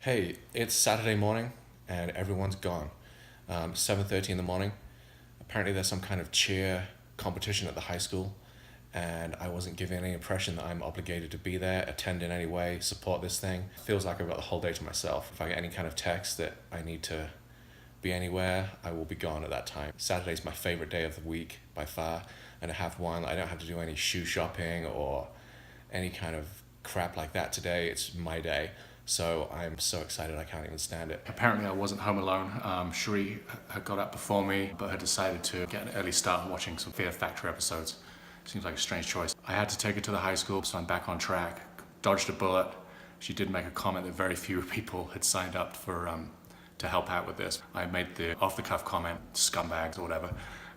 Hey, it's Saturday morning and everyone's gone. 7:30 in the morning. Apparently there's some kind of cheer competition at the high school, and I wasn't given any impression that I'm obligated to be there, attend in any way, support this thing. Feels like I've got the whole day to myself. If I get any kind of text that I need to be anywhere, I will be gone at that time. Saturday's my favorite day of the week by far, and I have one. I don't have to do any shoe shopping or any kind of crap like that today. It's my day. So I'm so excited I can't even stand it. Apparently I wasn't home alone. Cherie had got up before me, but had decided to get an early start watching some Fear Factor episodes. Seems like a strange choice. I had to take her to the high school, so I'm back on track. Dodged a bullet. She did make a comment that very few people had signed up for to help out with this. I made the off-the-cuff comment, scumbags or whatever,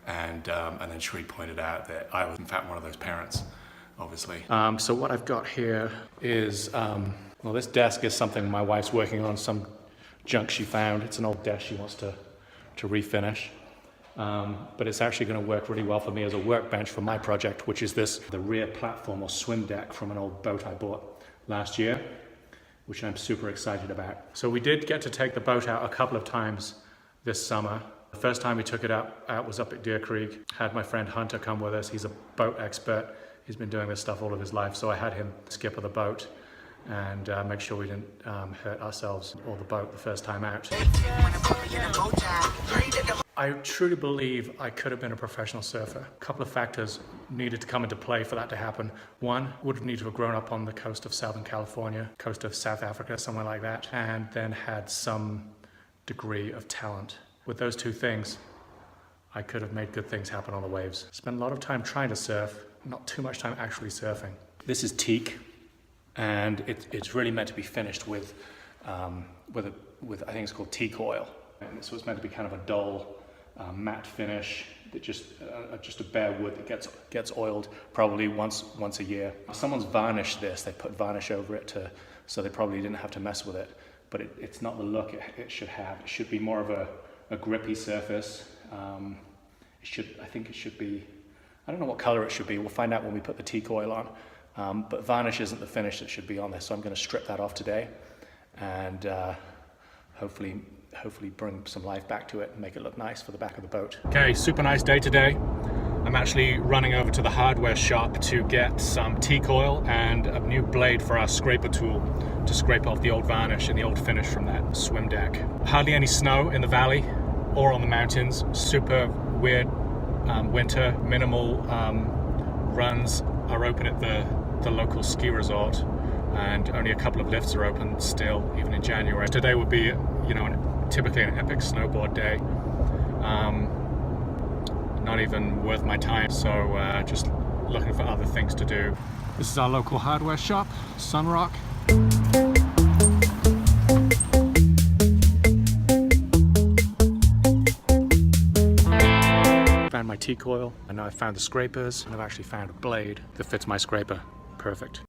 and then Cherie pointed out that I was in fact one of those parents, obviously. So what I've got here is well, this desk is something my wife's working on, some junk she found. It's an old desk she wants to refinish. But it's actually going to work really well for me as a workbench for my project, which is the rear platform or swim deck from an old boat I bought last year, which I'm super excited about. So we did get to take the boat out a couple of times this summer. The first time we took it out was up at Deer Creek. Had my friend Hunter come with us. He's a boat expert. He's been doing this stuff all of his life. So I had him skipper the boat and make sure we didn't hurt ourselves or the boat the first time out. I truly believe I could have been a professional surfer. A couple of factors needed to come into play for that to happen. One, would have needed to have grown up on the coast of Southern California, coast of South Africa, somewhere like that, and then had some degree of talent. With those two things, I could have made good things happen on the waves. Spent a lot of time trying to surf, not too much time actually surfing. This is Teak. And it's really meant to be finished with I think it's called Teak oil. And so it's meant to be kind of a dull matte finish that just a bare wood that gets oiled probably once a year. Someone's varnished this. They put varnish over it so they probably didn't have to mess with it. But it's not the look it should have. It should be more of a grippy surface. I think it should be. I don't know what color it should be. We'll find out when we put the Teak oil on. But varnish isn't the finish that should be on this, so I'm going to strip that off today and hopefully bring some life back to it and make it look nice for the back of the boat. Okay, super nice day today. I'm actually running over to the hardware shop to get some Teak oil and a new blade for our scraper tool to scrape off the old varnish and the old finish from that swim deck. Hardly any snow in the valley or on the mountains. Super weird winter. Minimal runs are open at the local ski resort, and only a couple of lifts are open still, even in January. Today would be, typically an epic snowboard day. Not even worth my time, so just looking for other things to do. This is our local hardware shop, Sunrock. Found my Teak oil, and now I found the scrapers, and I've actually found a blade that fits my scraper. Perfect.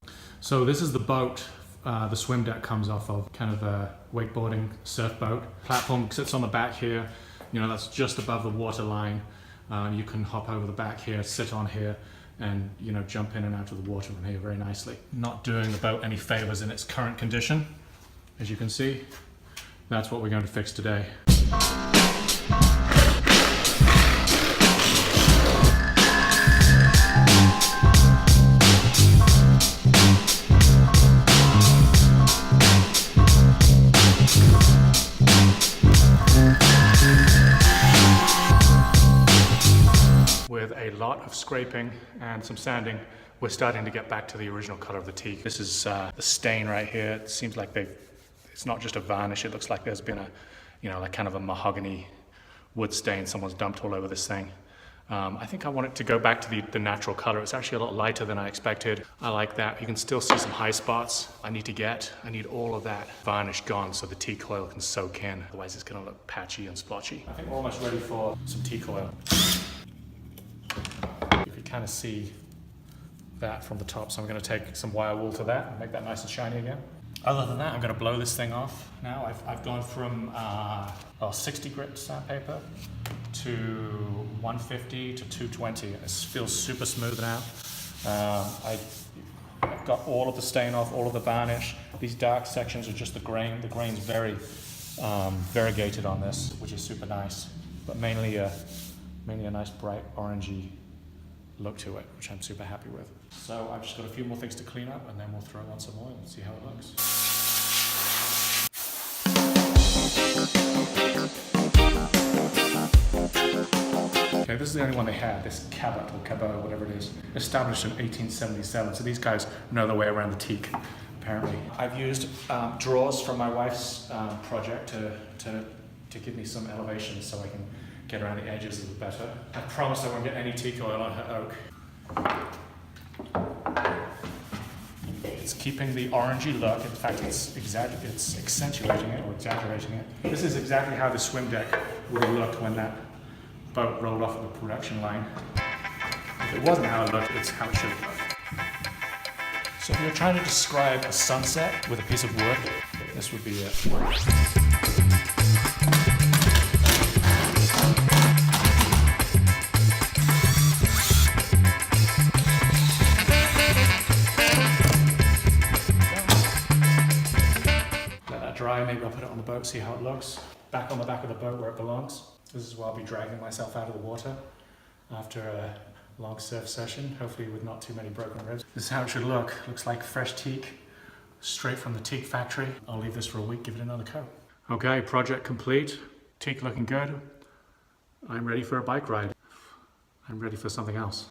So this is the boat the swim deck comes off of, kind of a wakeboarding surf boat. Platform sits on the back here, that's just above the water line. You can hop over the back here, sit on here, and jump in and out of the water from here very nicely. Not doing the boat any favors in its current condition. As you can see, that's what we're going to fix today. With a lot of scraping and some sanding, we're starting to get back to the original color of the Teak. This is the stain right here. It seems like it's not just a varnish, it looks like there's been like kind of a mahogany wood stain someone's dumped all over this thing. I think I want it to go back to the natural color. It's actually a lot lighter than I expected. I like that. You can still see some high spots I need all of that varnish gone so the Teak oil can soak in. Otherwise it's gonna look patchy and splotchy. I think we're almost ready for some Teak oil. You can kind of see that from the top, so I'm going to take some wire wool to that and make that nice and shiny again. Other than that, I'm going to blow this thing off now. I've gone from 60 grit sandpaper to 150 to 220. It feels super smooth now. I've got all of the stain off, all of the varnish. These dark sections are just the grain. The grain's very variegated on this, which is super nice, but mainly a nice bright orangey look to it, which I'm super happy with. So I've just got a few more things to clean up, and then we'll throw on some oil and see how it looks. Okay, this is the only one they had, this Cabot or Cabot, whatever it is, established in 1877. So these guys know their way around the teak, apparently. I've used drawers from my wife's project to give me some elevation so I can get around the edges a little better. I promised I won't get any teak oil on her oak. It's keeping the orangey look. In fact, it's accentuating it or exaggerating it. This is exactly how the swim deck would have looked when that boat rolled off of the production line. If it wasn't how it looked, it's how it should have looked. So if you're trying to describe a sunset with a piece of wood, this would be it. Dry, maybe I'll put it on the boat, see how it looks. Back on the back of the boat where it belongs. This is where I'll be dragging myself out of the water after a long surf session, hopefully with not too many broken ribs. This is how it should look. Looks like fresh teak, straight from the teak factory. I'll leave this for a week, give it another coat. Okay, project complete. Teak looking good. I'm ready for a bike ride. I'm ready for something else.